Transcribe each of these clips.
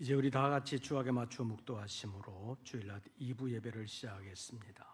이제 우리 다 같이 주악에 맞추어 묵도하심으로 주일날 2부 예배를 시작하겠습니다.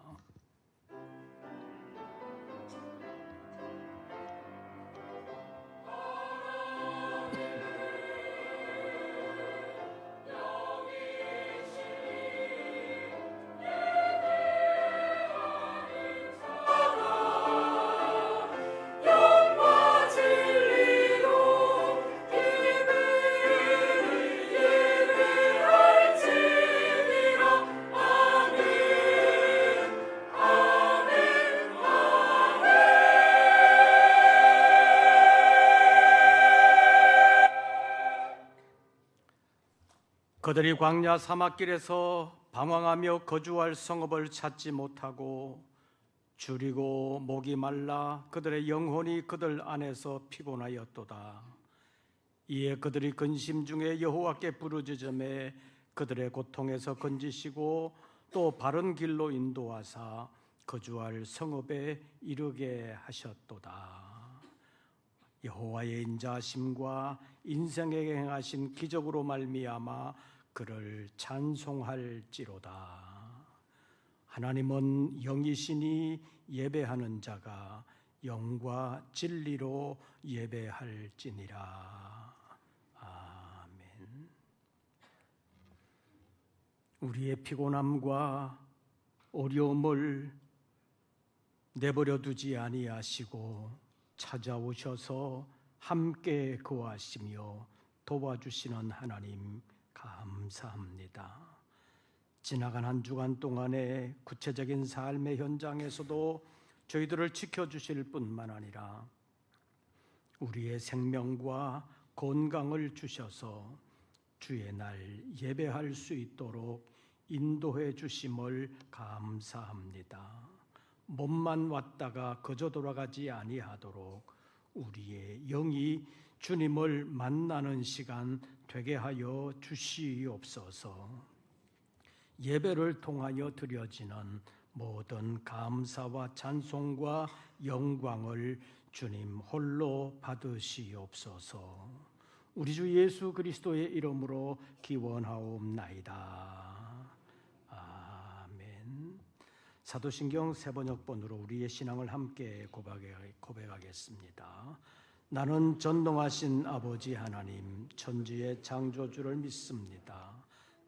그들이 광야 사막길에서 방황하며 거주할 성읍을 찾지 못하고 줄이고 목이 말라 그들의 영혼이 그들 안에서 피곤하였도다. 이에 그들이 근심 중에 여호와께 부르짖음에 그들의 고통에서 건지시고 또 바른 길로 인도하사 거주할 성읍에 이르게 하셨도다. 여호와의 인자하심과 인생에게 행하신 기적으로 말미암아 그를 찬송할지로다. 하나님은 영이시니 예배하는 자가 영과 진리로 예배할지니라. 아멘. 우리의 피곤함과 어려움을 내버려 두지 아니하시고 찾아오셔서 함께 거하시며 도와주시는 하나님 감사합니다. 지나간 한 주간 동안의 구체적인 삶의 현장에서도 저희들을 지켜주실 뿐만 아니라 우리의 생명과 건강을 주셔서 주의 날 예배할 수 있도록 인도해 주심을 감사합니다. 몸만 왔다가 거저 돌아가지 아니하도록 우리의 영이 주님을 만나는 시간 되게 하여 주시옵소서. 예배를 통하여 드려지는 모든 감사와 찬송과 영광을 주님 홀로 받으시옵소서. 우리 주 예수 그리스도의 이름으로 기원하옵나이다. 아멘. 사도신경 3번역본으로 우리의 신앙을 함께 고백하겠습니다. 나는 전능하신 아버지 하나님 천지의 창조주를 믿습니다.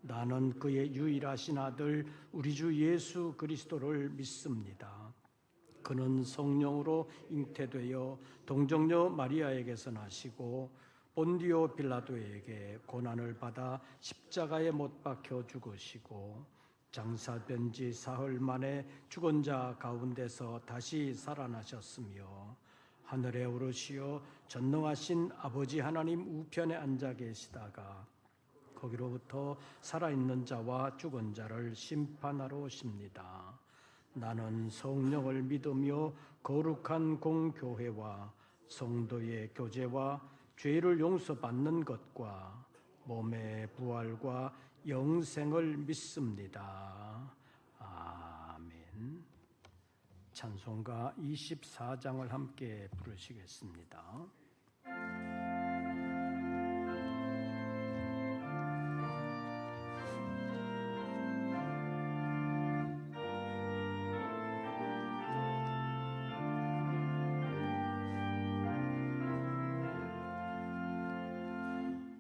나는 그의 유일하신 아들 우리 주 예수 그리스도를 믿습니다. 그는 성령으로 잉태되어 동정녀 마리아에게서 나시고 본디오 빌라도에게 고난을 받아 십자가에 못 박혀 죽으시고 장사된 지 사흘 만에 죽은 자 가운데서 다시 살아나셨으며 하늘에 오르시어 전능하신 아버지 하나님 우편에 앉아 계시다가 거기로부터 살아있는 자와 죽은 자를 심판하러 오십니다. 나는 성령을 믿으며 거룩한 공교회와 성도의 교제와 죄를 용서받는 것과 몸의 부활과 영생을 믿습니다. 아멘. 찬송가 24장을 함께 부르시겠습니다.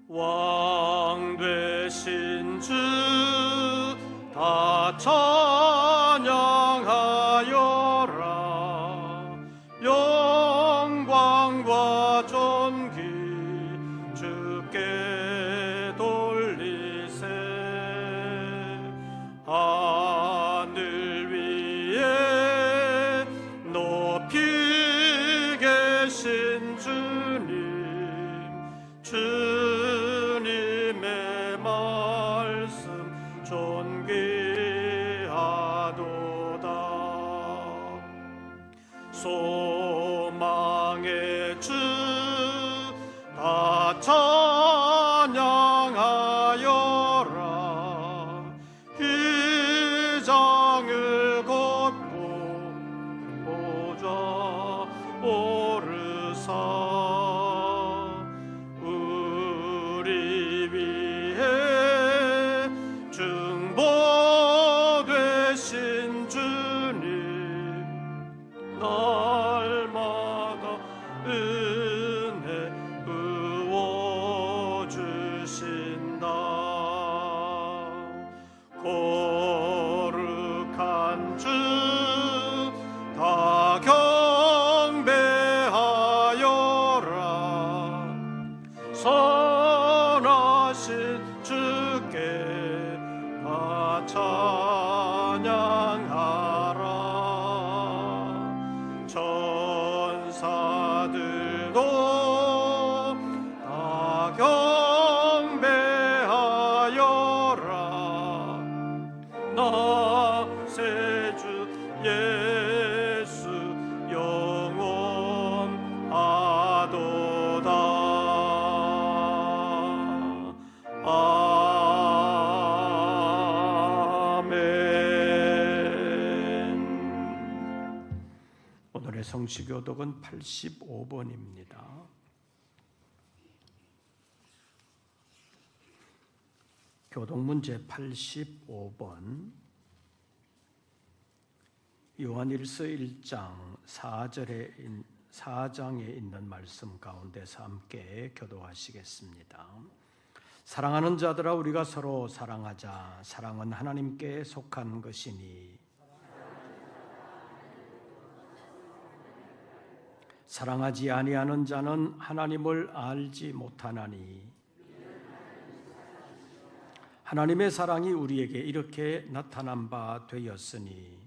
왕 되신 주 다 찬양하여라. 영광과 존귀 주께 돌리세. 하늘 위에 높이 계신 주님의 말씀 존귀하도다. 소망의 주 다 찬양하여라. 휘장을 걷고 보좌 오르사 우리 위해 주님 날마다 은혜 부어주신다. 거룩한 주 다 경배하여라. 선하신 주께 다 찬양하라. 천사들도 다 경배하여라. 나 새 주 예수 영원하도다. 오늘의 성시교독은 85번입니다. 교독문제 85번. 요한일서 1장 4장에 있는 말씀 가운데서 함께 교독하시겠습니다. 사랑하는 자들아, 우리가 서로 사랑하자. 사랑은 하나님께 속한 것이니 사랑하지 아니하는 자는 하나님을 알지 못하나니 하나님의 사랑이 우리에게 이렇게 나타난 바 되었으니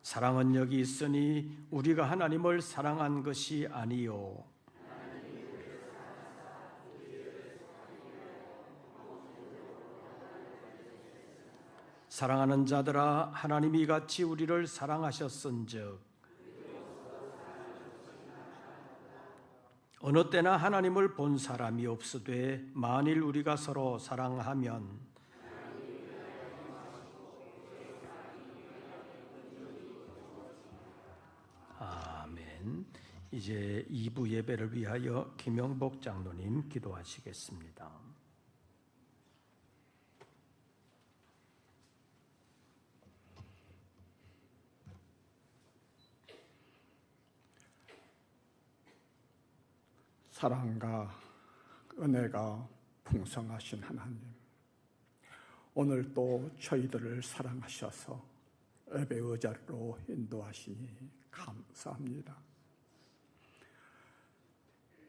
사랑은 여기 있으니 우리가 하나님을 사랑한 것이 아니요 사랑하는 자들아, 하나님이 같이 우리를 사랑하셨은즉 어느 때나 하나님을 본 사람이 없으되 만일 우리가 서로 사랑하면 아멘. 이제 2부 예배를 위하여 김영복 장로님 기도하시겠습니다. 사랑과 은혜가 풍성하신 하나님, 오늘 또 저희들을 사랑하셔서 예배의 자리로 인도하시니 감사합니다.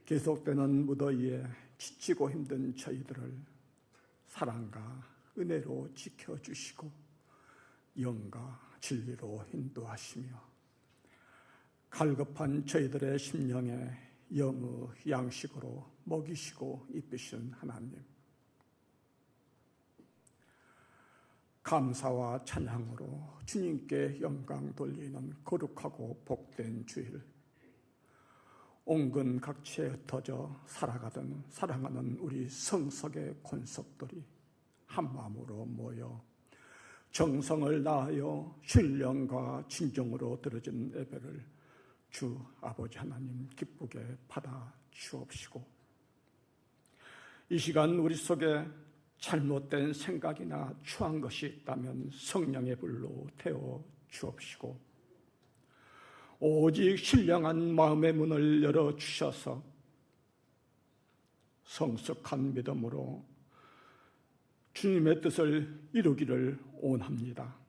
계속되는 무더위에 지치고 힘든 저희들을 사랑과 은혜로 지켜주시고 영과 진리로 인도하시며 갈급한 저희들의 심령에 영의 양식으로 먹이시고 입히신 하나님, 감사와 찬양으로 주님께 영광 돌리는 거룩하고 복된 주일, 온근각체에 흩어져 살아가던 사랑하는 우리 성석의 권속들이 한마음으로 모여 정성을 다하여 신령과 진정으로 드려진 예배를 주 아버지 하나님 기쁘게 받아 주옵시고, 이 시간 우리 속에 잘못된 생각이나 추한 것이 있다면 성령의 불로 태워 주옵시고, 오직 신령한 마음의 문을 열어주셔서 성숙한 믿음으로 주님의 뜻을 이루기를 원합니다.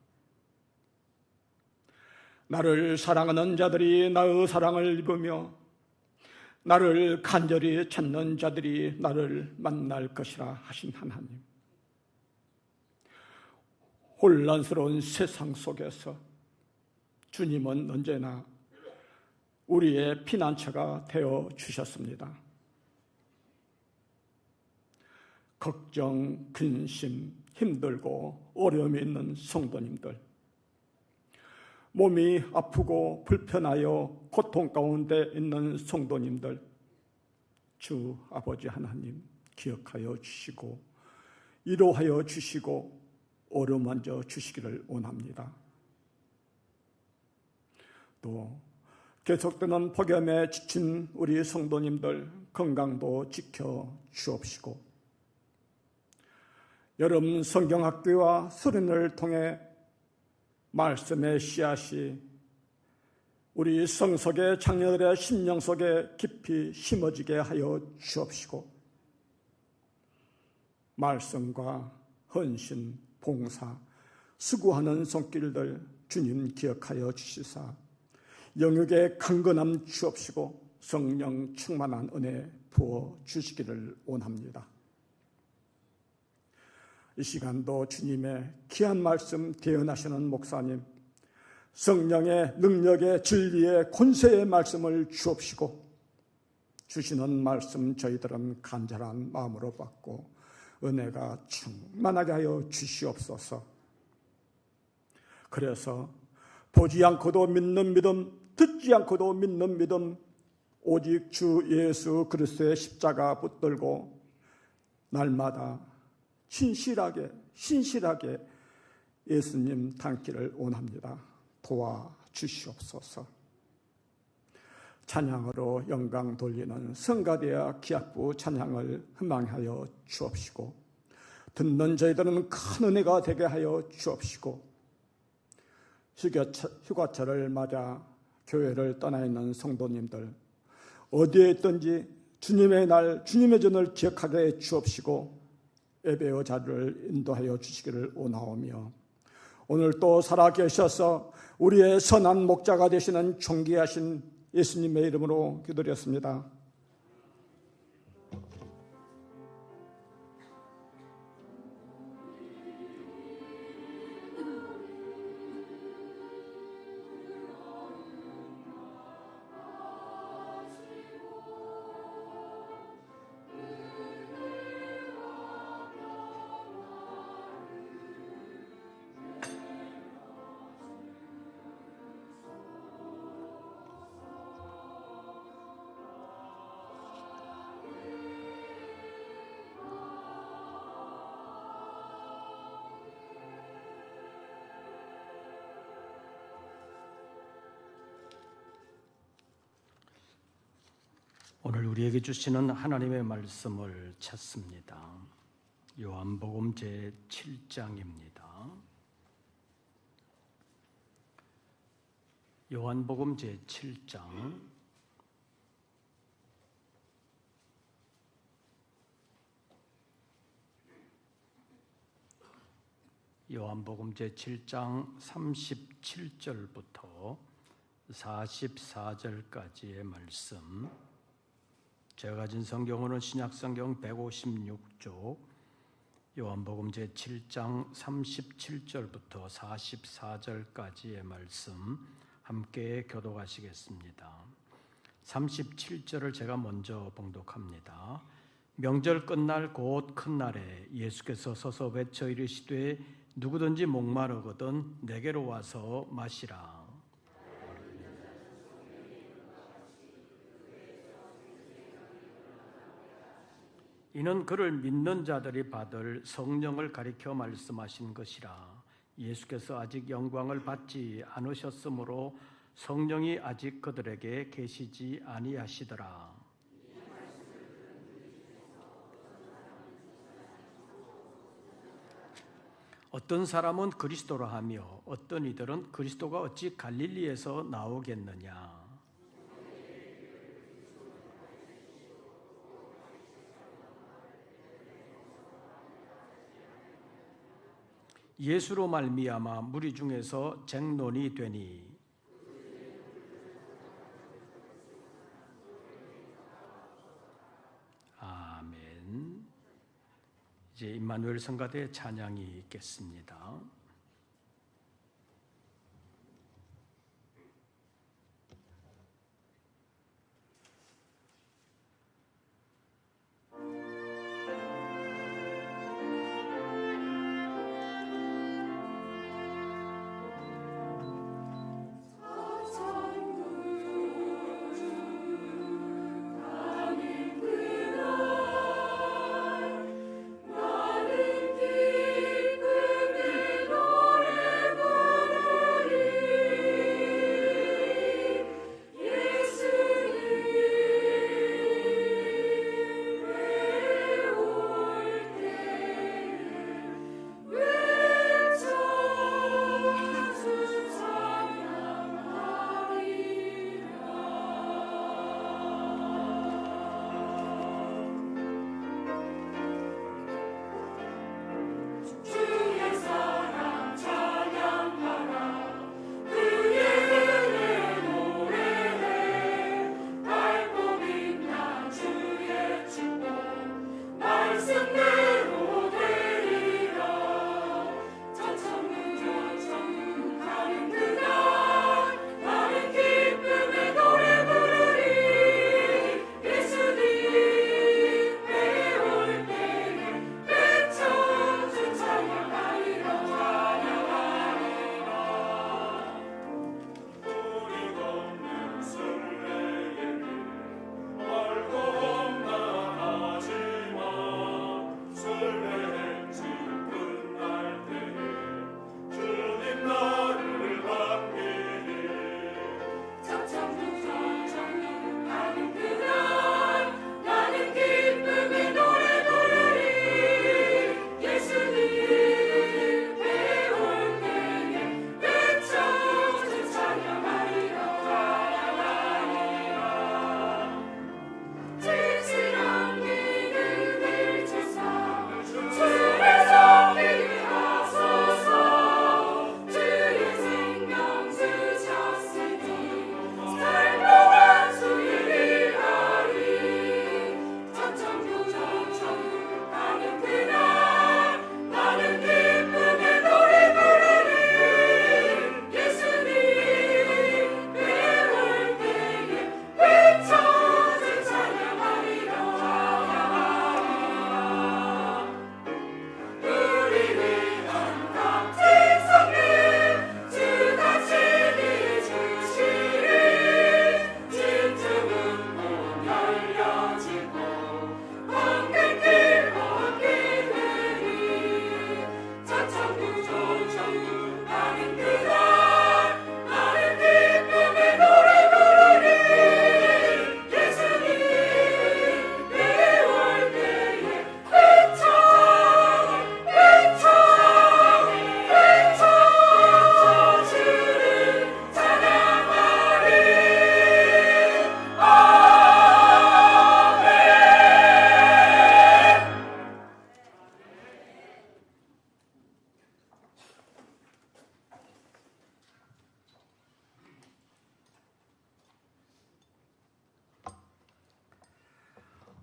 나를 사랑하는 자들이 나의 사랑을 입으며 나를 간절히 찾는 자들이 나를 만날 것이라 하신 하나님, 혼란스러운 세상 속에서 주님은 언제나 우리의 피난처가 되어 주셨습니다. 걱정, 근심, 힘들고 어려움이 있는 성도님들, 몸이 아프고 불편하여 고통 가운데 있는 성도님들, 주 아버지 하나님 기억하여 주시고 위로하여 주시고 어루만져 주시기를 원합니다. 또 계속되는 폭염에 지친 우리 성도님들 건강도 지켜 주옵시고 여름 성경학교와 수련을 통해 말씀의 씨앗이 우리 성석의 장녀들의 심령 속에 깊이 심어지게 하여 주옵시고, 말씀과 헌신, 봉사, 수고하는 손길들 주님 기억하여 주시사 영육의 강건함 주옵시고 성령 충만한 은혜 부어 주시기를 원합니다. 이 시간도 주님의 귀한 말씀 대언하시는 목사님, 성령의 능력의 진리의 권세의 말씀을 주옵시고, 주시는 말씀 저희들은 간절한 마음으로 받고 은혜가 충만하게 하여 주시옵소서. 그래서 보지 않고도 믿는 믿음, 듣지 않고도 믿는 믿음, 오직 주 예수 그리스도의 십자가 붙들고 날마다 신실하게 예수님 닮기를 원합니다. 도와주시옵소서. 찬양으로 영광 돌리는 성가대와 기악부 찬양을 희망하여 주옵시고, 듣는 저희들은 큰 은혜가 되게 하여 주옵시고, 휴가철을 맞아 교회를 떠나 있는 성도님들 어디에 있든지 주님의 날, 주님의 전을 기억하게 해 주옵시고 예배의 자리를 인도하여 주시기를 원하오며, 오늘 또 살아계셔서 우리의 선한 목자가 되시는 존귀하신 예수님의 이름으로 기도드렸습니다. 오늘 우리에게 주시는 하나님의 말씀을 찾습니다. 요한복음 제7장입니다. 요한복음 제7장 요한복음 제7장 37절부터 44절까지의 말씀, 제가 가진 성경으로는 신약성경 156쪽 요한복음 제7장 37절부터 44절까지의 말씀 함께 교독하시겠습니다. 37절을 제가 먼저 봉독합니다. 명절 끝날 곧 큰 날에 예수께서 서서 외쳐 이르시되 누구든지 목마르거든 내게로 와서 마시라. 이는 그를 믿는 자들이 받을 성령을 가리켜 말씀하신 것이라. 예수께서 아직 영광을 받지 않으셨으므로 성령이 아직 그들에게 계시지 아니하시더라. 어떤 사람은 그리스도라 하며 어떤 이들은 그리스도가 어찌 갈릴리에서 나오겠느냐. 예수로 말미암아 무리 중에서 쟁론이 되니 아멘. 이제 임마누엘 성가대 찬양이 있겠습니다. 나는 기쁨으로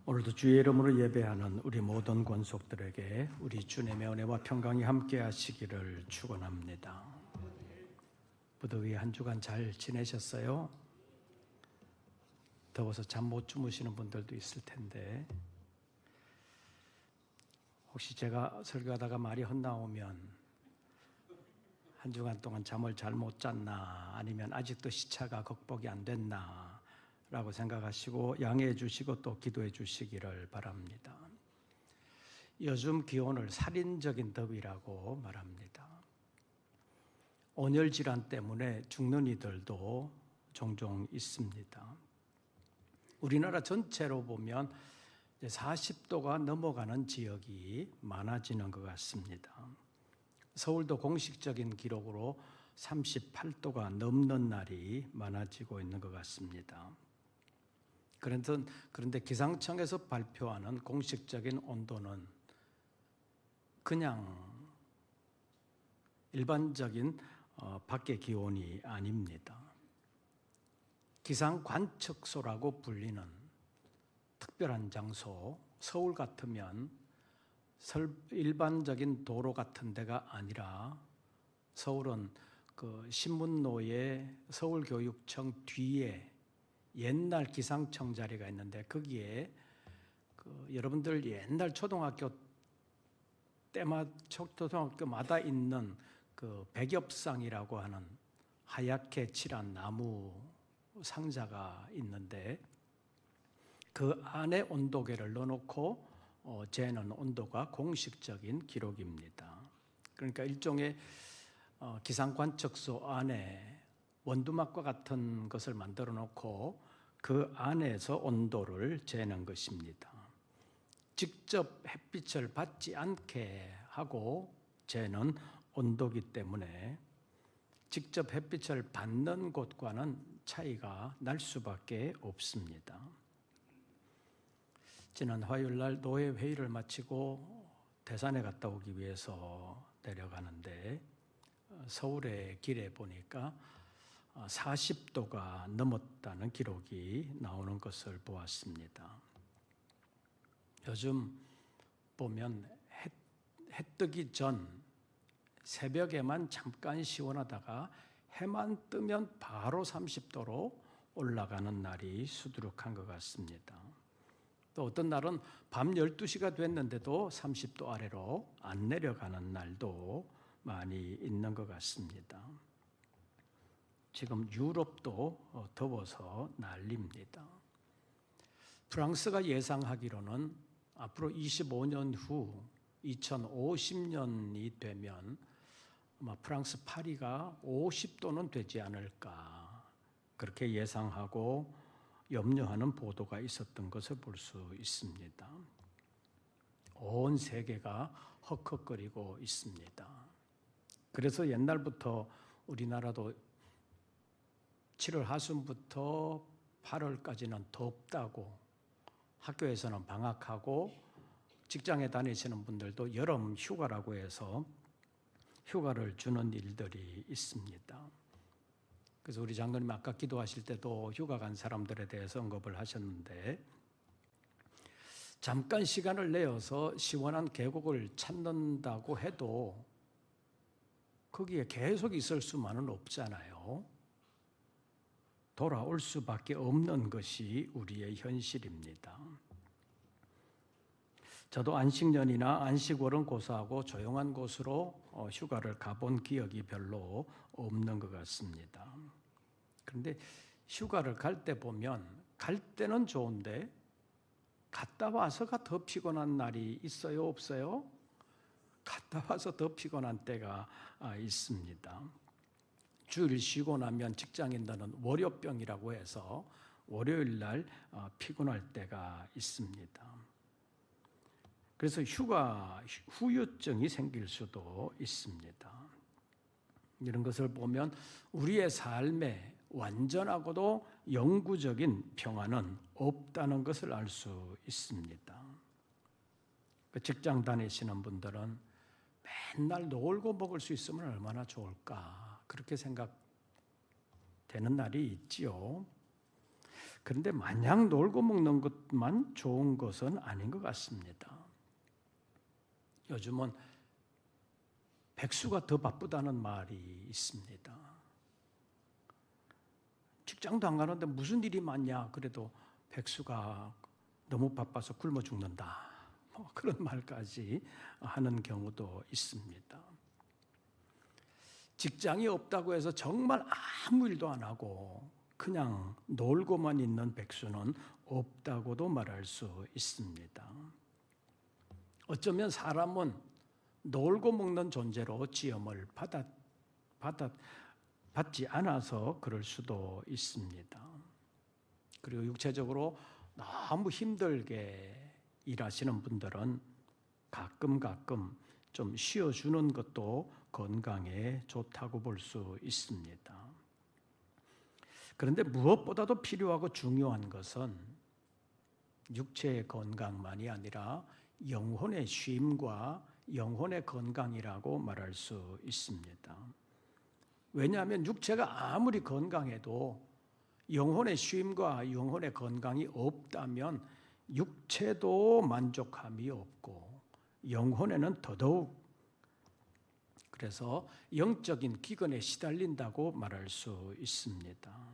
오늘도 주의 이름으로 예배하는 우리 모든 권속들에게 우리 주님의 은혜와 평강이 함께 하시기를 축원합니다. 무더위 한 주간 잘 지내셨어요? 더워서 잠 못 주무시는 분들도 있을 텐데 혹시 제가 설교하다가 말이 헛나오면 한 주간 동안 잠을 잘 못 잤나 아니면 아직도 시차가 극복이 안 됐나 라고 생각하시고 양해해 주시고 또 기도해 주시기를 바랍니다. 요즘 기온을 살인적인 더위라고 말합니다. 온열 질환 때문에 죽는 이들도 종종 있습니다. 우리나라 전체로 보면 40도가 넘어가는 지역이 많아지는 것 같습니다. 서울도 공식적인 기록으로 38도가 넘는 날이 많아지고 있는 것 같습니다. 그런데 기상청에서 발표하는 공식적인 온도는 그냥 일반적인 밖의 기온이 아닙니다. 기상관측소라고 불리는 특별한 장소, 서울 같으면 일반적인 도로 같은 데가 아니라 서울은 그 신문로에 서울교육청 뒤에 옛날 기상청 자리가 있는데 거기에 여러분들 옛날 초등학교마다 있는 그 백엽상이라고 하는 하얗게 칠한 나무 상자가 있는데 그 안에 온도계를 넣어놓고 재는 온도가 공식적인 기록입니다. 그러니까 일종의 기상관측소 안에 원두막과 같은 것을 만들어 놓고 그 안에서 온도를 재는 것입니다. 직접 햇빛을 받지 않게 하고 재는 온도이기 때문에 직접 햇빛을 받는 곳과는 차이가 날 수밖에 없습니다. 지난 화요일 날 노회 회의를 마치고 대산에 갔다 오기 위해서 내려가는데 서울의 길에 보니까 40도가 넘었다는 기록이 나오는 것을 보았습니다. 요즘 보면 해 뜨기 전 새벽에만 잠깐 시원하다가 해만 뜨면 바로 30도로 올라가는 날이 수두룩한 것 같습니다. 또 어떤 날은 밤 12시가 됐는데도 30도 아래로 안 내려가는 날도 많이 있는 것 같습니다. 지금 유럽도 더워서 난립니다. 프랑스가 예상하기로는 앞으로 25년 후 2050년이 되면 아마 프랑스 파리가 50도는 되지 않을까 그렇게 예상하고 염려하는 보도가 있었던 것을 볼 수 있습니다. 온 세계가 헉헉거리고 있습니다. 그래서 옛날부터 우리나라도 7월 하순부터 8월까지는 덥다고 학교에서는 방학하고 직장에 다니시는 분들도 여름 휴가라고 해서 휴가를 주는 일들이 있습니다. 그래서 우리 장로님 아까 기도하실 때도 휴가 간 사람들에 대해서 언급을 하셨는데 잠깐 시간을 내어서 시원한 계곡을 찾는다고 해도 거기에 계속 있을 수만은 없잖아요. 돌아올 수밖에 없는 것이 우리의 현실입니다. 저도 안식년이나 안식월은 고사하고 조용한 곳으로 휴가를 가본 기억이 별로 없는 것 같습니다. 그런데 휴가를 갈 때 보면 갈 때는 좋은데 갔다 와서가 더 피곤한 날이 있어요, 없어요? 갔다 와서 더 피곤한 때가 있습니다. 주일 쉬고 나면 직장인들은 월요병이라고 해서 월요일 날 피곤할 때가 있습니다. 그래서 휴가 후유증이 생길 수도 있습니다. 이런 것을 보면 우리의 삶에 완전하고도 영구적인 평안은 없다는 것을 알 수 있습니다. 직장 다니시는 분들은 맨날 놀고 먹을 수 있으면 얼마나 좋을까 그렇게 생각되는 날이 있지요. 그런데 마냥 놀고 먹는 것만 좋은 것은 아닌 것 같습니다. 요즘은 백수가 더 바쁘다는 말이 있습니다. 직장도 안 가는데 무슨 일이 많냐? 그래도 백수가 너무 바빠서 굶어 죽는다. 그런 말까지 하는 경우도 있습니다. 직장이 없다고 해서 정말 아무 일도 안 하고 그냥 놀고만 있는 백수는 없다고도 말할 수 있습니다. 어쩌면 사람은 놀고 먹는 존재로 지음을 받지 않아서 그럴 수도 있습니다. 그리고 육체적으로 너무 힘들게 일하시는 분들은 가끔 좀 쉬어주는 것도 건강에 좋다고 볼 수 있습니다. 그런데 무엇보다도 필요하고 중요한 것은 육체의 건강만이 아니라 영혼의 쉼과 영혼의 건강이라고 말할 수 있습니다. 왜냐하면 육체가 아무리 건강해도 영혼의 쉼과 영혼의 건강이 없다면 육체도 만족함이 없고 영혼에는 더더욱 그래서 영적인 기근에 시달린다고 말할 수 있습니다.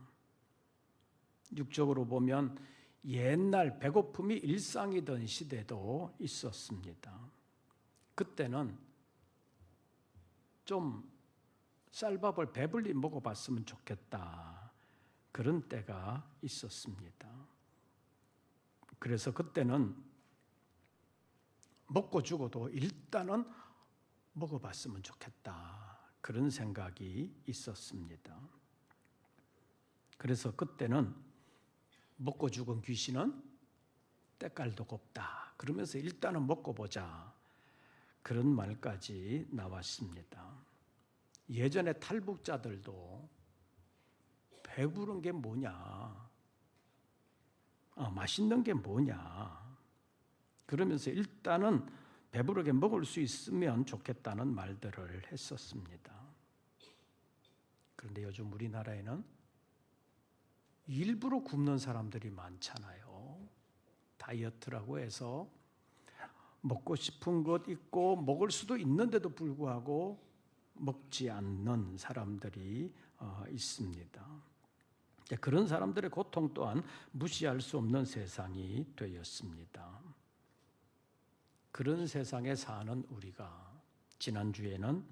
육적으로 보면 옛날 배고픔이 일상이던 시대도 있었습니다. 그때는 좀 쌀밥을 배불리 먹어봤으면 좋겠다. 그런 때가 있었습니다. 그래서 그때는 먹고 죽어도 일단은 먹어봤으면 좋겠다. 그런 생각이 있었습니다. 그래서 그때는 먹고 죽은 귀신은 때깔도 곱다. 그러면서 일단은 먹고 보자. 그런 말까지 나왔습니다. 예전에 탈북자들도 배부른 게 뭐냐, 맛있는 게 뭐냐, 그러면서 일단은 배부르게 먹을 수 있으면 좋겠다는 말들을 했었습니다. 그런데 요즘 우리나라에는 일부러 굶는 사람들이 많잖아요. 다이어트라고 해서 먹고 싶은 것 있고 먹을 수도 있는데도 불구하고 먹지 않는 사람들이 있습니다. 그런 사람들의 고통 또한 무시할 수 없는 세상이 되었습니다. 그런 세상에 사는 우리가 지난주에는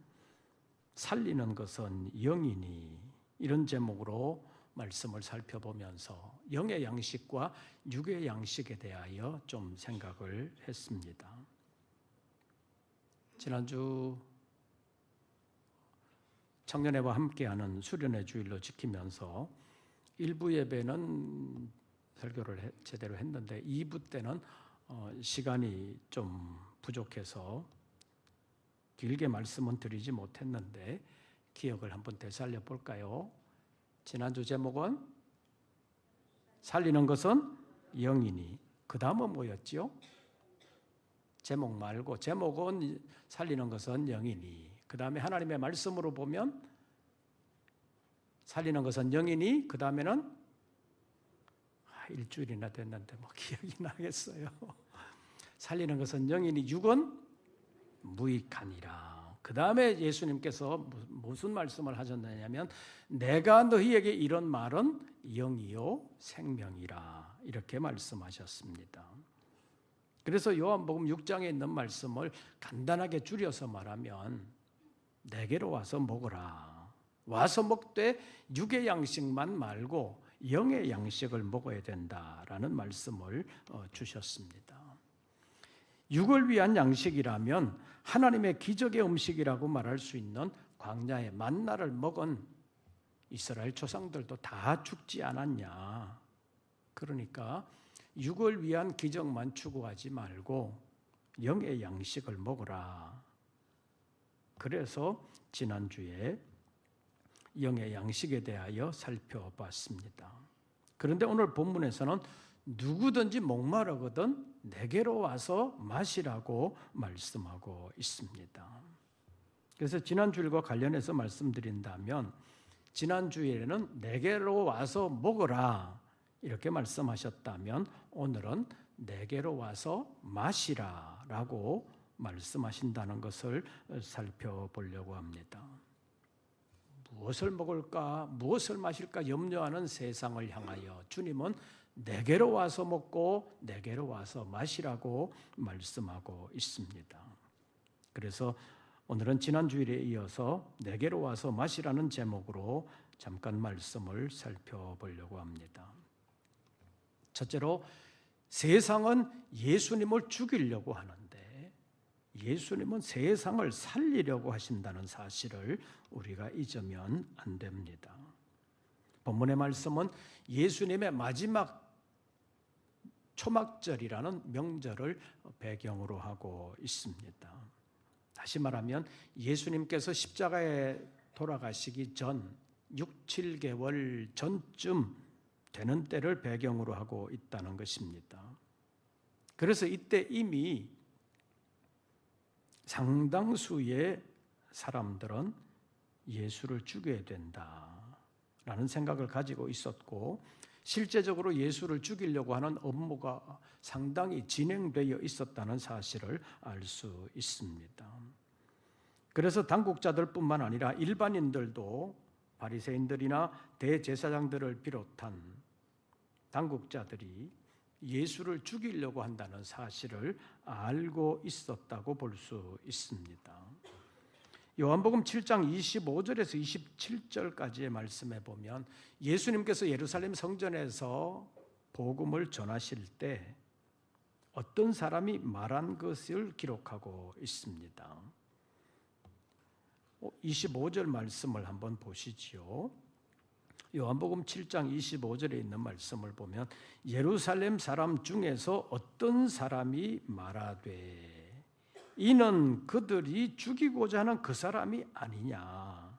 살리는 것은 영이니 이런 제목으로 말씀을 살펴보면서 영의 양식과 육의 양식에 대하여 좀 생각을 했습니다. 지난주 청년회와 함께하는 수련회 주일로 지키면서 1부 예배는 설교를 제대로 했는데 2부 때는 시간이 좀 부족해서 길게 말씀은 드리지 못했는데 기억을 한번 되살려 볼까요? 지난주 제목은 살리는 것은 영이니, 그 다음은 뭐였지요? 제목 말고 제목은 살리는 것은 영이니, 그 다음에 하나님의 말씀으로 보면 살리는 것은 영이니, 그 다음에는 일주일이나 됐는데 뭐 기억이 나겠어요. 살리는 것은 영이니 육은 무익하니라. 그 다음에 예수님께서 무슨 말씀을 하셨느냐면 내가 너희에게 이런 말은 영이요 생명이라 이렇게 말씀하셨습니다. 그래서 요한복음 6장에 있는 말씀을 간단하게 줄여서 말하면 내게로 와서 먹으라. 와서 먹되 육의 양식만 말고 영의 양식을 먹어야 된다라는 말씀을 주셨습니다. 육을 위한 양식이라면 하나님의 기적의 음식이라고 말할 수 있는 광야의 만나를 먹은 이스라엘 조상들도 다 죽지 않았냐. 그러니까 육을 위한 기적만 추구하지 말고 영의 양식을 먹으라. 그래서 지난주에 영의 양식에 대하여 살펴봤습니다. 그런데 오늘 본문에서는 누구든지 목마르거든 내게로 와서 마시라고 말씀하고 있습니다. 그래서 지난주일과 관련해서 말씀드린다면 지난주에는 내게로 와서 먹으라 이렇게 말씀하셨다면 오늘은 내게로 와서 마시라라고 말씀하신다는 것을 살펴보려고 합니다. 무엇을 먹을까, 무엇을 마실까 염려하는 세상을 향하여 주님은 내게로 와서 먹고 내게로 와서 마시라고 말씀하고 있습니다. 그래서 오늘은 지난 주일에 이어서 내게로 와서 마시라는 제목으로 잠깐 말씀을 살펴보려고 합니다. 첫째로 세상은 예수님을 죽이려고 하는데 예수님은 세상을 살리려고 하신다는 사실을 우리가 잊으면 안 됩니다. 본문의 말씀은 예수님의 마지막 초막절이라는 명절을 배경으로 하고 있습니다. 다시 말하면 예수님께서 십자가에 돌아가시기 전 6, 7개월 전쯤 되는 때를 배경으로 하고 있다는 것입니다. 그래서 이때 이미 상당수의 사람들은 예수를 죽여야 된다라는 생각을 가지고 있었고 실제적으로 예수를 죽이려고 하는 업무가 상당히 진행되어 있었다는 사실을 알 수 있습니다. 그래서 당국자들뿐만 아니라 일반인들도 바리새인들이나 대제사장들을 비롯한 당국자들이 예수를 죽이려고 한다는 사실을 알고 있었다고 볼 수 있습니다. 요한복음 7장 25절에서 27절까지의 말씀에 보면 예수님께서 예루살렘 성전에서 복음을 전하실 때 어떤 사람이 말한 것을 기록하고 있습니다. 25절 말씀을 한번 보시지요. 요한복음 7장 25절에 있는 말씀을 보면 예루살렘 사람 중에서 어떤 사람이 말하되 이는 그들이 죽이고자 하는 그 사람이 아니냐.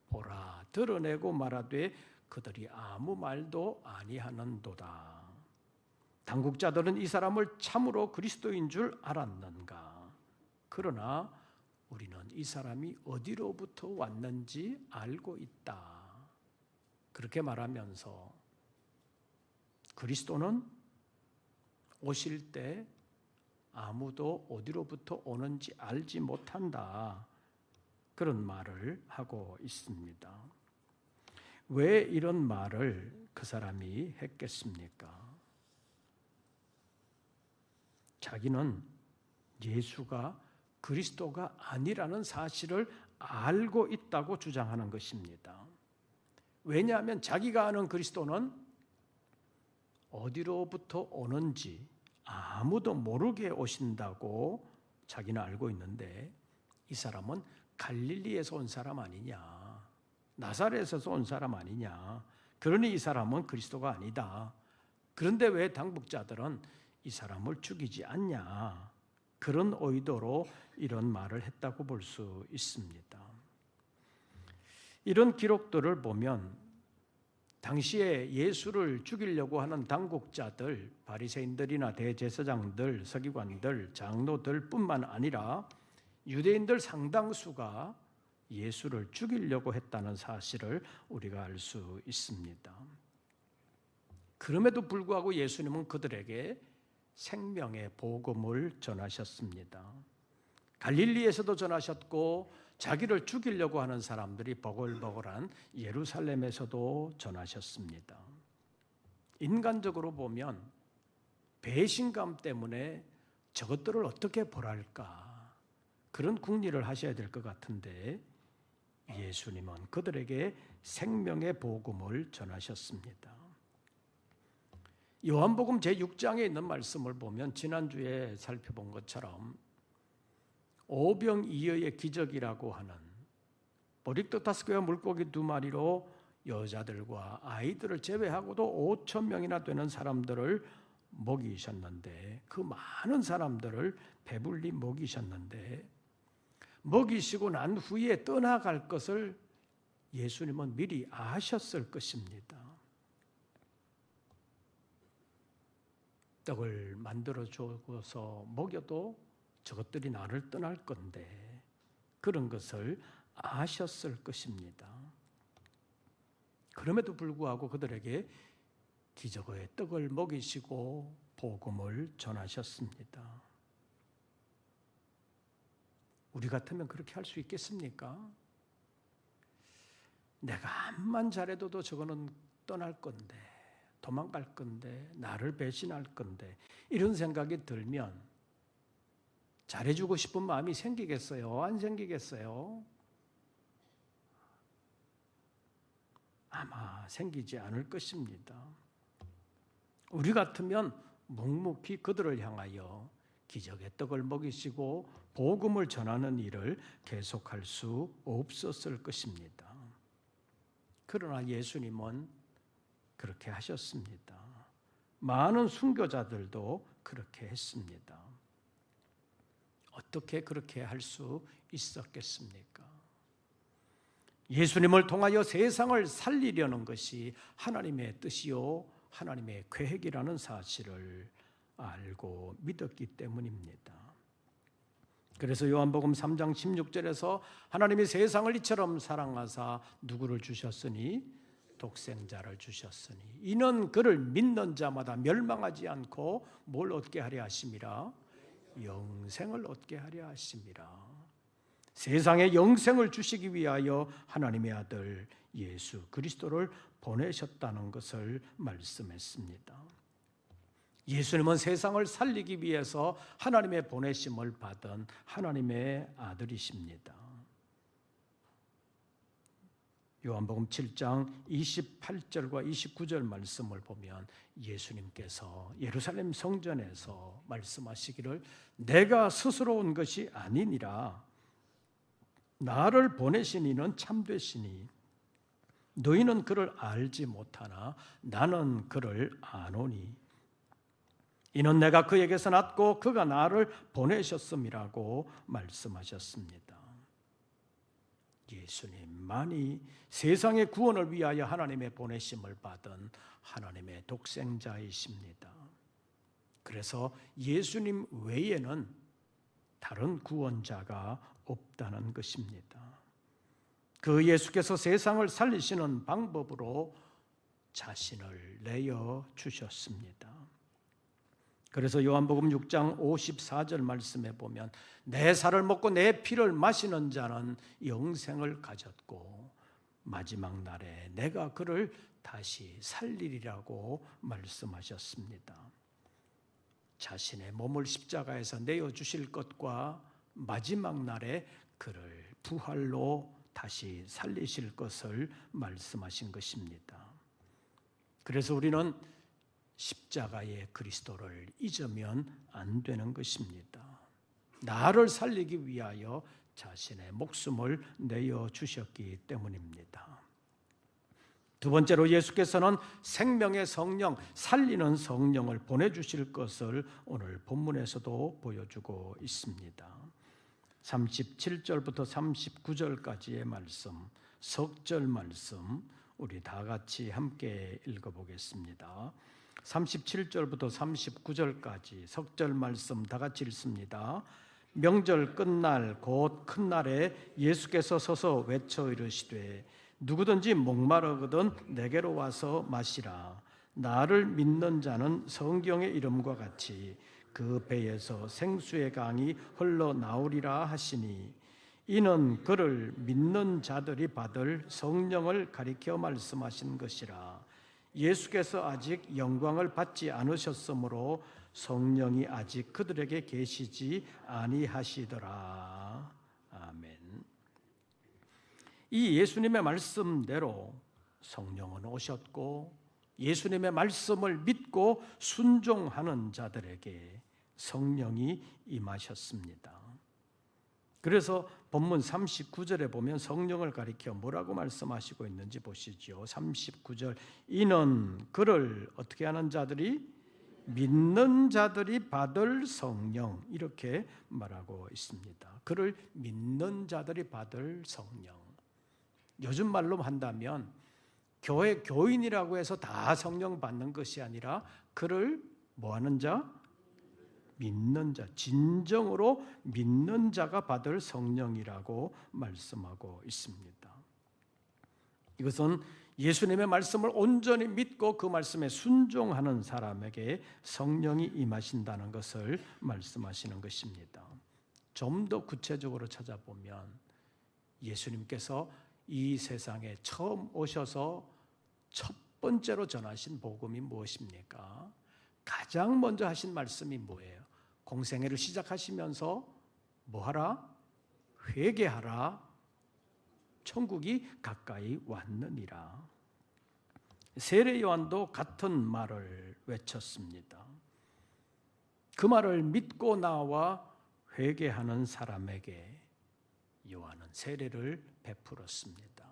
보라, 드러내고 말하되 그들이 아무 말도 아니하는도다. 당국자들은 이 사람을 참으로 그리스도인 줄 알았는가. 그러나 우리는 이 사람이 어디로부터 왔는지 알고 있다. 그렇게 말하면서 그리스도는 오실 때 아무도 어디로부터 오는지 알지 못한다. 그런 말을 하고 있습니다. 왜 이런 말을 그 사람이 했겠습니까? 자기는 예수가 그리스도가 아니라는 사실을 알고 있다고 주장하는 것입니다. 왜냐하면 자기가 아는 그리스도는 어디로부터 오는지 아무도 모르게 오신다고 자기는 알고 있는데 이 사람은 갈릴리에서 온 사람 아니냐, 나사렛에서 온 사람 아니냐, 그러니 이 사람은 그리스도가 아니다. 그런데 왜 당국자들은 이 사람을 죽이지 않냐, 그런 의도로 이런 말을 했다고 볼 수 있습니다. 이런 기록들을 보면 당시에 예수를 죽이려고 하는 당국자들, 바리새인들이나 대제사장들, 서기관들, 장로들 뿐만 아니라 유대인들 상당수가 예수를 죽이려고 했다는 사실을 우리가 알 수 있습니다. 그럼에도 불구하고 예수님은 그들에게 생명의 복음을 전하셨습니다. 갈릴리에서도 전하셨고 자기를 죽이려고 하는 사람들이 버글버글한 예루살렘에서도 전하셨습니다. 인간적으로 보면 배신감 때문에 저것들을 어떻게 벌할까 그런 궁리를 하셔야 될 것 같은데 예수님은 그들에게 생명의 복음을 전하셨습니다. 요한복음 제6장에 있는 말씀을 보면 지난주에 살펴본 것처럼 오병이어의 기적이라고 하는 보리떡 5개와 물고기 2마리로 여자들과 아이들을 제외하고도 5,000명이나 되는 사람들을 먹이셨는데 그 많은 사람들을 배불리 먹이셨는데 먹이시고 난 후에 떠나갈 것을 예수님은 미리 아셨을 것입니다. 떡을 만들어 주고서 먹여도 저것들이 나를 떠날 건데 그런 것을 아셨을 것입니다. 그럼에도 불구하고 그들에게 기적의 떡을 먹이시고 복음을 전하셨습니다. 우리 같으면 그렇게 할 수 있겠습니까? 내가 암만 잘해도 저거는 떠날 건데, 도망갈 건데, 나를 배신할 건데, 이런 생각이 들면 잘해주고 싶은 마음이 생기겠어요? 안 생기겠어요? 아마 생기지 않을 것입니다. 우리 같으면 묵묵히 그들을 향하여 기적의 떡을 먹이시고 복음을 전하는 일을 계속할 수 없었을 것입니다. 그러나 예수님은 그렇게 하셨습니다. 많은 순교자들도 그렇게 했습니다. 어떻게 그렇게 할 수 있었겠습니까? 예수님을 통하여 세상을 살리려는 것이 하나님의 뜻이요 하나님의 계획이라는 사실을 알고 믿었기 때문입니다. 그래서 요한복음 3장 16절에서 하나님이 세상을 이처럼 사랑하사 누구를 주셨으니 독생자를 주셨으니 이는 그를 믿는 자마다 멸망하지 않고 뭘 얻게 하려 하심이라? 영생을 얻게 하려 하심이라. 세상에 영생을 주시기 위하여 하나님의 아들 예수 그리스도를 보내셨다는 것을 말씀했습니다. 예수님은 세상을 살리기 위해서 하나님의 보내심을 받은 하나님의 아들이십니다. 요한복음 7장 28절과 29절 말씀을 보면 예수님께서 예루살렘 성전에서 말씀하시기를 내가 스스로 온 것이 아니니라 나를 보내신 이는 참되시니 너희는 그를 알지 못하나 나는 그를 아노니 이는 내가 그에게서 났고 그가 나를 보내셨음이라고 말씀하셨습니다. 예수님만이 세상의 구원을 위하여 하나님의 보내심을 받은 하나님의 독생자이십니다. 그래서 예수님 외에는 다른 구원자가 없다는 것입니다. 그 예수께서 세상을 살리시는 방법으로 자신을 내어 주셨습니다. 그래서 요한복음 6장 54절 말씀에 보면 내 살을 먹고 내 피를 마시는 자는 영생을 가졌고 마지막 날에 내가 그를 다시 살리리라고 말씀하셨습니다. 자신의 몸을 십자가에서 내어주실 것과 마지막 날에 그를 부활로 다시 살리실 것을 말씀하신 것입니다. 그래서 우리는 십자가의 그리스도를 잊으면 안 되는 것입니다. 나를 살리기 위하여 자신의 목숨을 내어 주셨기 때문입니다. 두 번째로 예수께서는 생명의 성령, 살리는 성령을 보내주실 것을 오늘 본문에서도 보여주고 있습니다. 37절부터 39절까지의 말씀, 석절 말씀 우리 다 같이 함께 읽어보겠습니다. 37절부터 39절까지 석절 말씀 다 같이 읽습니다. 명절 끝날 곧 큰 날에 예수께서 서서 외쳐 이르시되 누구든지 목마르거든 내게로 와서 마시라. 나를 믿는 자는 성경의 이름과 같이 그 배에서 생수의 강이 흘러나오리라 하시니 이는 그를 믿는 자들이 받을 성령을 가리켜 말씀하신 것이라. 예수께서 아직 영광을 받지 않으셨으므로 성령이 아직 그들에게 계시지 아니하시더라. 아멘. 이 예수님의 말씀대로 성령은 오셨고 예수님의 말씀을 믿고 순종하는 자들에게 성령이 임하셨습니다. 그래서 본문 39절에 보면 성령을 가리켜 뭐라고 말씀하시고 있는지 보시죠. 39절 이는 그를 어떻게 하는 자들이 믿는 자들이 받을 성령 이렇게 말하고 있습니다. 그를 믿는 자들이 받을 성령. 요즘 말로 한다면 교회 교인이라고 해서 다 성령 받는 것이 아니라 그를 뭐하는 자? 믿는 자, 진정으로 믿는 자가 받을 성령이라고 말씀하고 있습니다. 이것은 예수님의 말씀을 온전히 믿고 그 말씀에 순종하는 사람에게 성령이 임하신다는 것을 말씀하시는 것입니다. 좀 더 구체적으로 찾아보면 예수님께서 이 세상에 처음 오셔서 첫 번째로 전하신 복음이 무엇입니까? 가장 먼저 하신 말씀이 뭐예요? 공생애를 시작하시면서 뭐하라? 회개하라. 천국이 가까이 왔느니라. 세례 요한도 같은 말을 외쳤습니다. 그 말을 믿고 나와 회개하는 사람에게 요한은 세례를 베풀었습니다.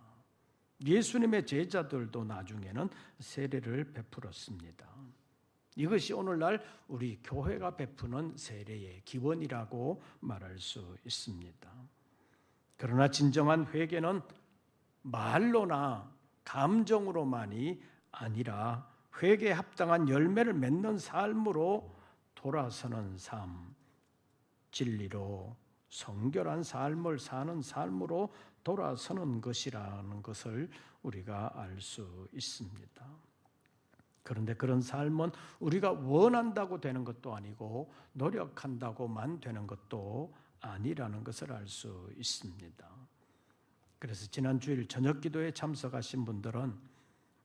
예수님의 제자들도 나중에는 세례를 베풀었습니다. 이것이 오늘날 우리 교회가 베푸는 세례의 기원이라고 말할 수 있습니다. 그러나 진정한 회개는 말로나 감정으로만이 아니라 회개에 합당한 열매를 맺는 삶으로 돌아서는 삶, 진리로 성결한 삶을 사는 삶으로 돌아서는 것이라는 것을 우리가 알 수 있습니다. 그런데 그런 삶은 우리가 원한다고 되는 것도 아니고 노력한다고만 되는 것도 아니라는 것을 알 수 있습니다. 그래서 지난 주일 저녁 기도에 참석하신 분들은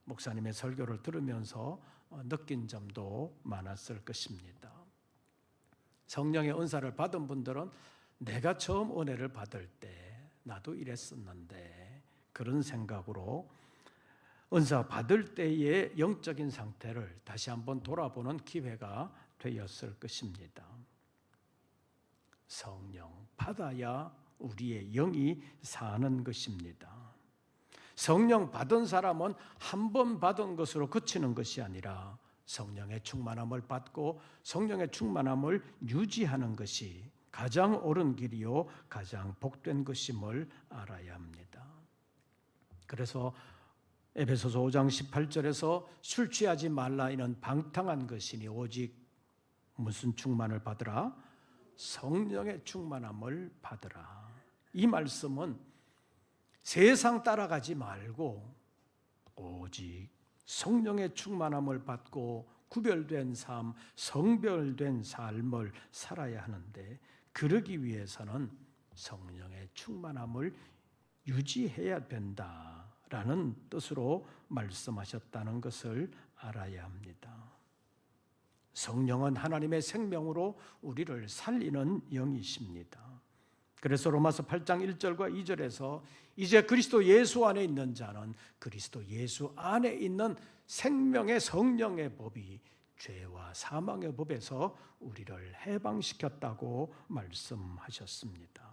목사님의 설교를 들으면서 느낀 점도 많았을 것입니다. 성령의 은사를 받은 분들은 내가 처음 은혜를 받을 때 나도 이랬었는데 그런 생각으로 은사 받을 때의 영적인 상태를 다시 한번 돌아보는 기회가 되었을 것입니다. 성령 받아야 우리의 영이 사는 것입니다. 성령 받은 사람은 한 번 받은 것으로 그치는 것이 아니라 성령의 충만함을 받고 성령의 충만함을 유지하는 것이 가장 옳은 길이요 가장 복된 것임을 알아야 합니다. 그래서 에베소서 5장 18절에서 술 취하지 말라 이는 방탕한 것이니 오직 무슨 충만을 받으라? 성령의 충만함을 받으라. 이 말씀은 세상 따라가지 말고 오직 성령의 충만함을 받고 구별된 삶, 성별된 삶을 살아야 하는데 그러기 위해서는 성령의 충만함을 유지해야 된다라는 뜻으로 말씀하셨다는 것을 알아야 합니다. 성령은 하나님의 생명으로 우리를 살리는 영이십니다. 그래서 로마서 8장 1절과 2절에서 이제 그리스도 예수 안에 있는 자는 그리스도 예수 안에 있는 생명의 성령의 법이 죄와 사망의 법에서 우리를 해방시켰다고 말씀하셨습니다.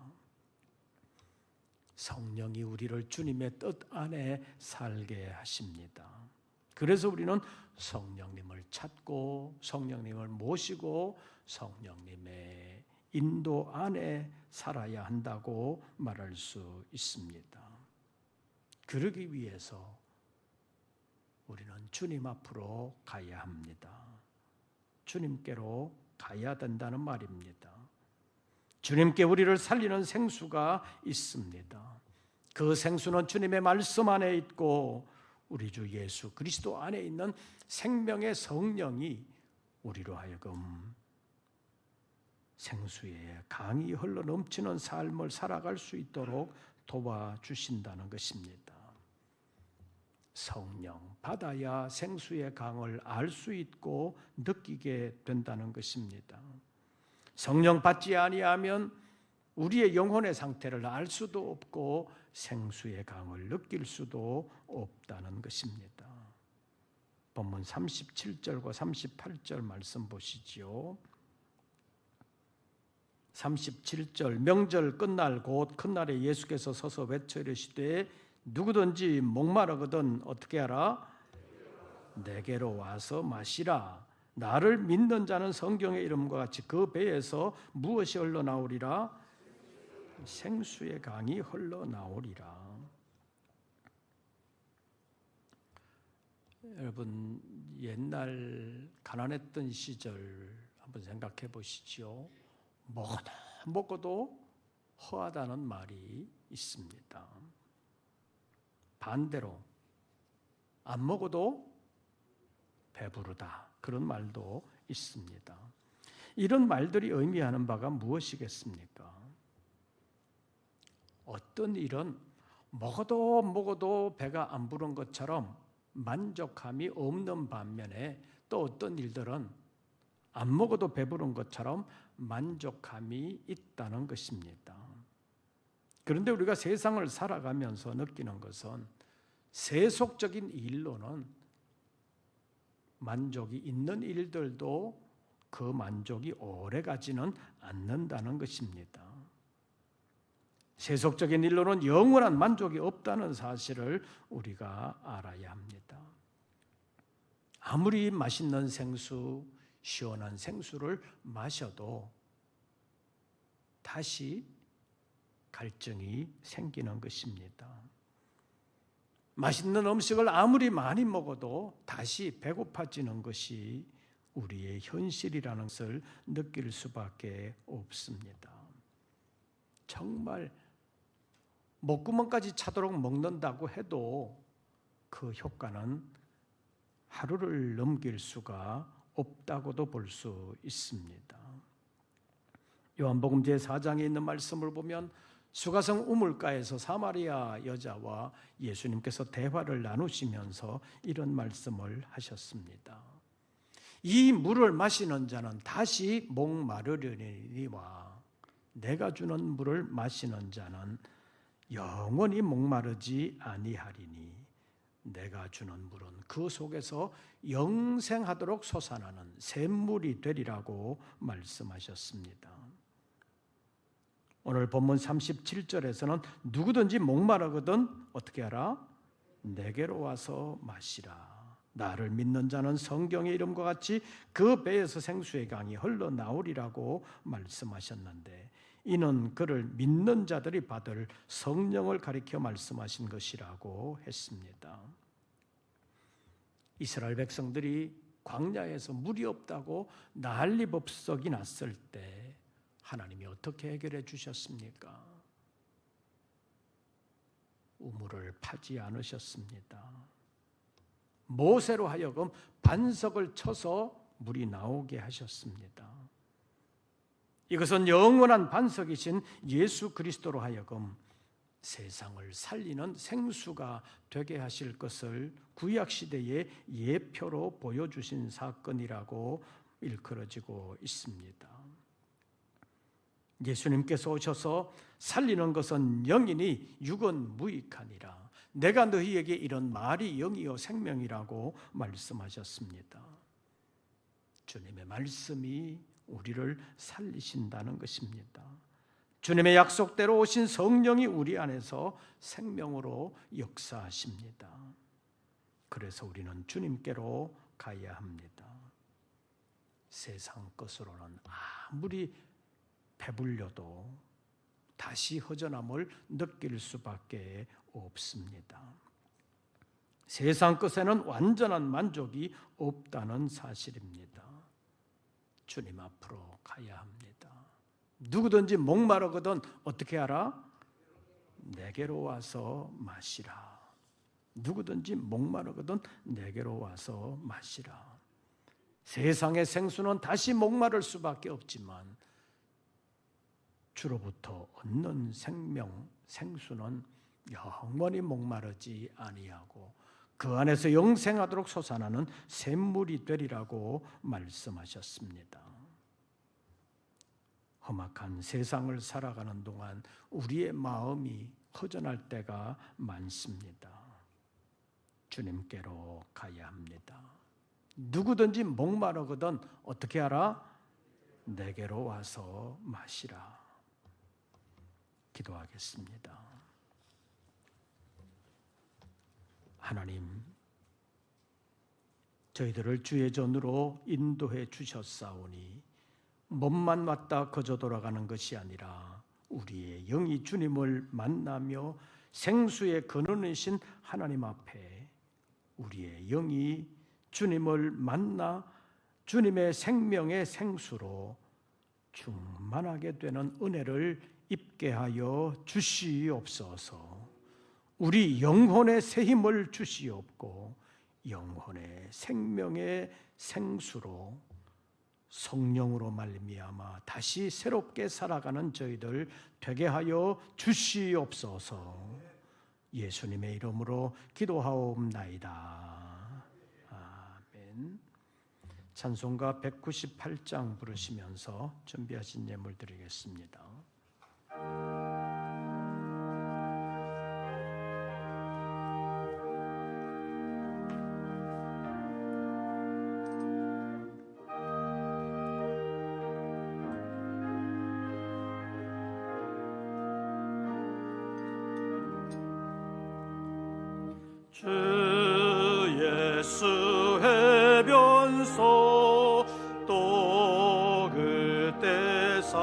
성령이 우리를 주님의 뜻 안에 살게 하십니다. 그래서 우리는 성령님을 찾고 성령님을 모시고 성령님의 인도 안에 살아야 한다고 말할 수 있습니다. 그러기 위해서 우리는 주님 앞으로 가야 합니다. 주님께로 가야 된다는 말입니다. 주님께 우리를 살리는 생수가 있습니다. 그 생수는 주님의 말씀 안에 있고 우리 주 예수 그리스도 안에 있는 생명의 성령이 우리로 하여금 생수의 강이 흘러 넘치는 삶을 살아갈 수 있도록 도와주신다는 것입니다. 성령 받아야 생수의 강을 알 수 있고 느끼게 된다는 것입니다. 성령 받지 아니하면 우리의 영혼의 상태를 알 수도 없고 생수의 강을 느낄 수도 없다는 것입니다. 본문 37절과 38절 말씀 보시지요. 37절 명절 끝날 곧 큰날에 예수께서 서서 외쳐 이르시되 누구든지 목마르거든 어떻게 하라? 내게로 와서 마시라. 나를 믿는 자는 성경의 이름과 같이 그 배에서 무엇이 흘러나오리라? 생수의 강이 흘러나오리라. 여러분 옛날 가난했던 시절 한번 생각해 보시죠. 먹어도 허하다는 말이 있습니다. 반대로 안 먹어도 배부르다. 그런 말도 있습니다. 이런 말들이 의미하는 바가 무엇이겠습니까? 어떤 일은 먹어도 배가 안 부른 것처럼 만족함이 없는 반면에 또 어떤 일들은 안 먹어도 배부른 것처럼 만족함이 있다는 것입니다. 그런데 우리가 세상을 살아가면서 느끼는 것은 세속적인 일로는 만족이 있는 일들도 그 만족이 오래가지는 않는다는 것입니다. 세속적인 일로는 영원한 만족이 없다는 사실을 우리가 알아야 합니다. 아무리 맛있는 생수, 시원한 생수를 마셔도 다시 갈증이 생기는 것입니다. 맛있는 음식을 아무리 많이 먹어도 다시 배고파지는 것이 우리의 현실이라는 것을 느낄 수밖에 없습니다. 정말 목구멍까지 차도록 먹는다고 해도 그 효과는 하루를 넘길 수가 없다고도 볼 수 있습니다. 요한복음 제4장에 있는 말씀을 보면 수가성 우물가에서 사마리아 여자와 예수님께서 대화를 나누시면서 이런 말씀을 하셨습니다. 이 물을 마시는 자는 다시 목마르려니와 내가 주는 물을 마시는 자는 영원히 목마르지 아니하리니 내가 주는 물은 그 속에서 영생하도록 솟아나는 샘물이 되리라고 말씀하셨습니다. 오늘 본문 37절에서는 누구든지 목마르거든 어떻게 하라? 내게로 와서 마시라. 나를 믿는 자는 성경의 이름과 같이 그 배에서 생수의 강이 흘러나오리라고 말씀하셨는데 이는 그를 믿는 자들이 받을 성령을 가리켜 말씀하신 것이라고 했습니다. 이스라엘 백성들이 광야에서 물이 없다고 난리법석이 났을 때 하나님이 어떻게 해결해 주셨습니까? 우물을 파지 않으셨습니다. 모세로 하여금 반석을 쳐서 물이 나오게 하셨습니다. 이것은 영원한 반석이신 예수 그리스도로 하여금 세상을 살리는 생수가 되게 하실 것을 구약시대의 예표로 보여주신 사건이라고 일컬어지고 있습니다. 예수님께서 오셔서 살리는 것은 영이니 육은 무익하니라. 내가 너희에게 이런 말이 영이요 생명이라고 말씀하셨습니다. 주님의 말씀이 우리를 살리신다는 것입니다. 주님의 약속대로 오신 성령이 우리 안에서 생명으로 역사하십니다. 그래서 우리는 주님께로 가야 합니다. 세상 것으로는 아무리 배불려도 다시 허전함을 느낄 수밖에 없습니다. 세상 것에는 완전한 만족이 없다는 사실입니다. 주님 앞으로 가야 합니다. 누구든지 목마르거든 어떻게 하라? 내게로 와서 마시라. 누구든지 목마르거든 내게로 와서 마시라. 세상의 생수는 다시 목마를 수밖에 없지만 주로부터 얻는 생명, 생수는 영원히 목마르지 아니하고 그 안에서 영생하도록 솟아나는 샘물이 되리라고 말씀하셨습니다. 험악한 세상을 살아가는 동안 우리의 마음이 허전할 때가 많습니다. 주님께로 가야 합니다. 누구든지 목마르거든 어떻게 하라? 내게로 와서 마시라. 기도하겠습니다. 하나님, 저희들을 주의 전으로 인도해 주셨사오니 몸만 왔다 거저 돌아가는 것이 아니라 우리의 영이 주님을 만나며 생수의 근원이신 하나님 앞에 우리의 영이 주님을 만나 주님의 생명의 생수로 충만하게 되는 은혜를 입게 하여 주시옵소서. 우리 영혼의 새 힘을 주시옵고 영혼의 생명의 생수로 성령으로 말미암아 다시 새롭게 살아가는 저희들 되게 하여 주시옵소서. 예수님의 이름으로 기도하옵나이다. 아멘. 찬송가 198장 부르시면서 준비하신 예물 드리겠습니다. 주 예수 해변소 또 그때사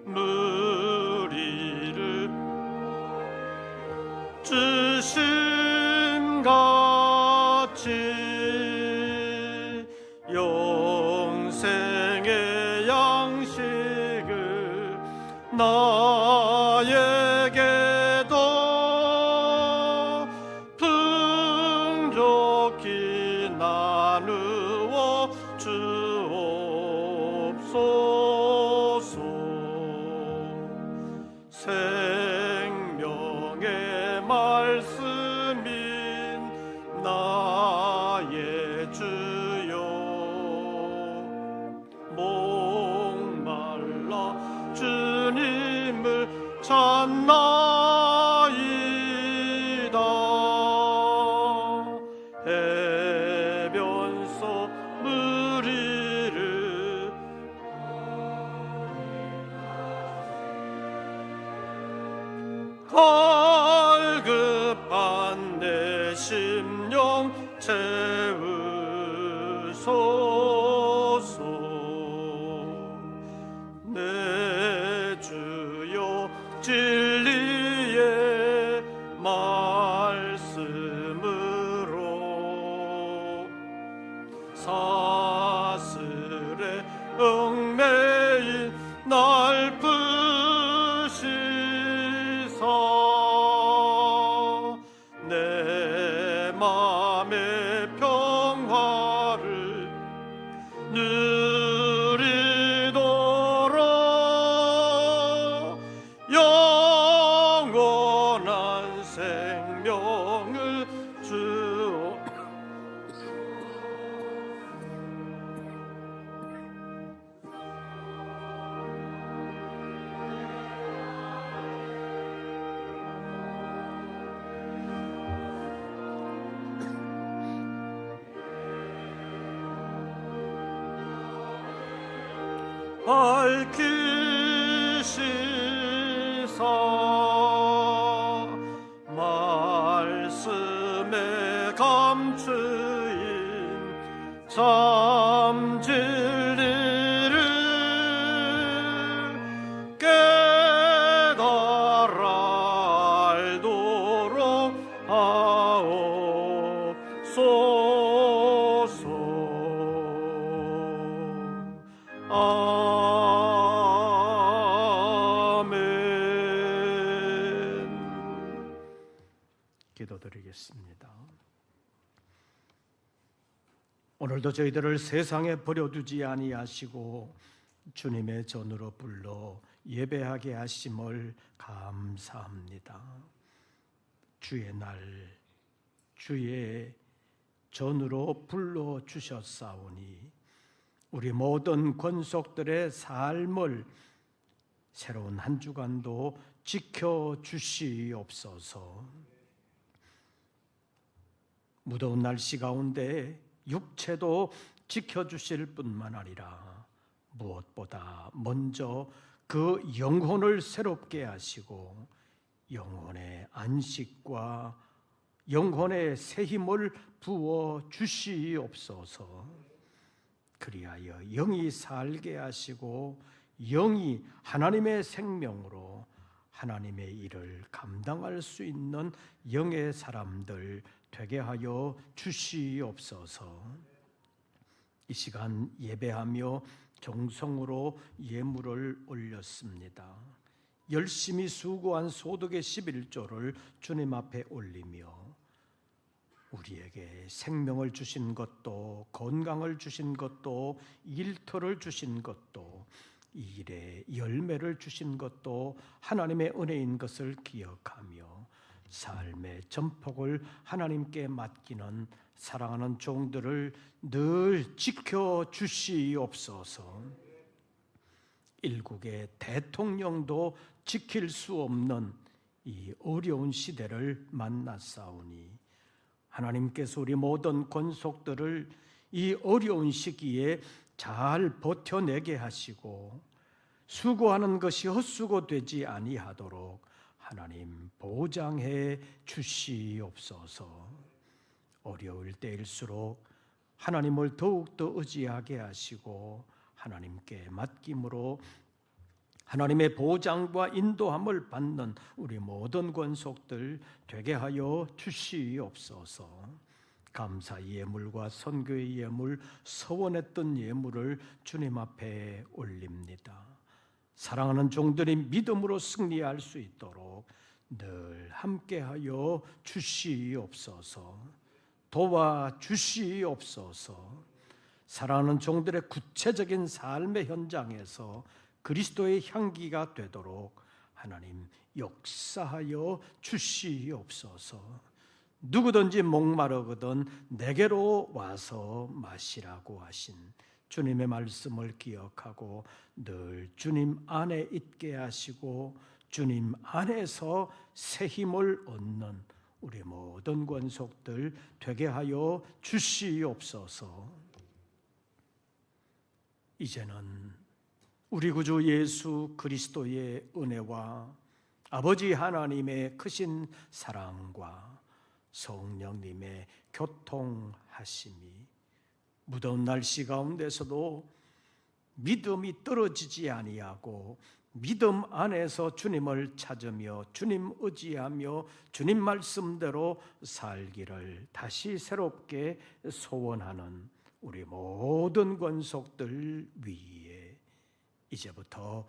무리를 주신 같이 영생의 양식을 나에게도 풍족히 나누어 주옵소서. 생명의 말씀인 나의 주여, 목말라 주님을 찾나이다. 해변소 무리를 갈급한 내 심령 채우소서. 내 주여 진리의 말씀으로 사슬에 얽매인 날 푸시사 내 맘의 평화를 누리도록 영원한 생명을 주옵. 밝히시사 말씀에 감추인 참 진리를 깨달아 알도록 하옵소서. 아멘. 기도드리겠습니다. 오늘도 저희들을 세상에 버려두지 아니하시고 주님의 전으로 불러 예배하게 하심을 감사합니다. 주의 날 주의 전으로 불러 주셨사오니 우리 모든 권속들의 삶을 새로운 한 주간도 지켜 주시옵소서. 무더운 날씨 가운데 육체도 지켜주실 뿐만 아니라 무엇보다 먼저 그 영혼을 새롭게 하시고 영혼의 안식과 영혼의 새 힘을 부어 주시옵소서. 그리하여 영이 살게 하시고 영이 하나님의 생명으로 하나님의 일을 감당할 수 있는 영의 사람들 되게 하여 주시옵소서. 이 시간 예배하며 정성으로 예물을 올렸습니다. 열심히 수고한 소득의 11조를 주님 앞에 올리며 우리에게 생명을 주신 것도, 건강을 주신 것도, 일터를 주신 것도, 이 일에 열매를 주신 것도 하나님의 은혜인 것을 기억하며 삶의 전폭을 하나님께 맡기는 사랑하는 종들을 늘 지켜주시옵소서. 일국의 대통령도 지킬 수 없는 이 어려운 시대를 만났사오니 하나님께서 우리 모든 권속들을 이 어려운 시기에 잘 버텨내게 하시고 수고하는 것이 헛수고되지 아니하도록 하나님 보장해 주시옵소서. 어려울 때일수록 하나님을 더욱더 의지하게 하시고 하나님께 맡김으로 하나님의 보장과 인도함을 받는 우리 모든 권속들 되게 하여 주시옵소서. 감사 예물과 선교의 예물, 서원했던 예물을 주님 앞에 올립니다. 사랑하는 종들이 믿음으로 승리할 수 있도록 늘 함께하여 주시옵소서. 도와주시옵소서. 사랑하는 종들의 구체적인 삶의 현장에서 그리스도의 향기가 되도록 하나님 역사하여 주시옵소서. 누구든지 목마르거든 내게로 와서 마시라고 하신 주님의 말씀을 기억하고 늘 주님 안에 있게 하시고 주님 안에서 새 힘을 얻는 우리 모든 권속들 되게 하여 주시옵소서. 이제는 우리 구주 예수 그리스도의 은혜와 아버지 하나님의 크신 사랑과 성령님의 교통하심이 무더운 날씨 가운데서도 믿음이 떨어지지 아니하고 믿음 안에서 주님을 찾으며 주님 의지하며 주님 말씀대로 살기를 다시 새롭게 소원하는 우리 모든 권속들 위에 이제부터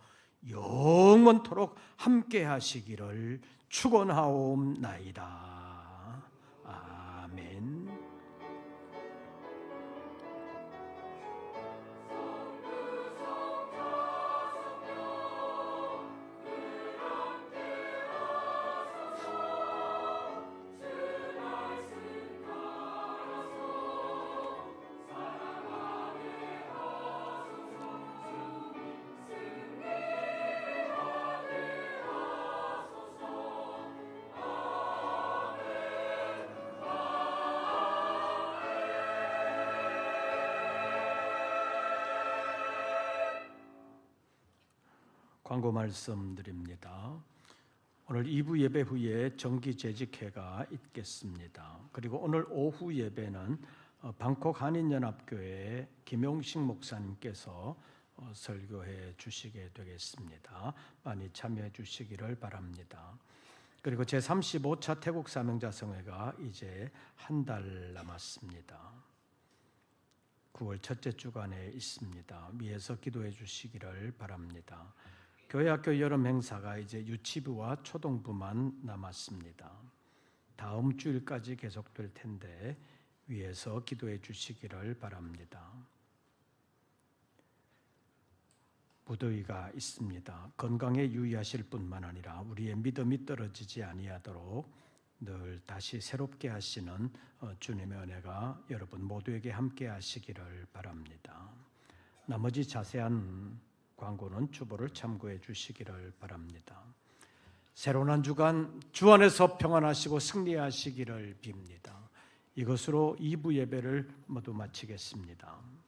영원토록 함께 하시기를 축원하옵나이다. 아멘. 광고 말씀드립니다. 오늘 2부 예배 후에 정기 재직회가 있겠습니다. 그리고 오늘 오후 예배는 방콕 한인연합교회 김용식 목사님께서 설교해 주시게 되겠습니다. 많이 참여해 주시기를 바랍니다. 그리고 제35차 태국 사명자성회가 이제 한 달 남았습니다. 9월 첫째 주간에 있습니다. 위에서 기도해 주시기를 바랍니다. 교회학교 여름 행사가 이제 유치부와 초등부만 남았습니다. 다음 주일까지 계속될 텐데 위에서 기도해 주시기를 바랍니다. 무더위가 있습니다. 건강에 유의하실 뿐만 아니라 우리의 믿음이 떨어지지 아니하도록 늘 다시 새롭게 하시는 주님의 은혜가 여러분 모두에게 함께 하시기를 바랍니다. 나머지 자세한 광고는 주보를 참고해 주시기를 바랍니다. 새로운 한 주간 주 안에서 평안하시고 승리하시기를 빕니다. 이것으로 2부 예배를 모두 마치겠습니다.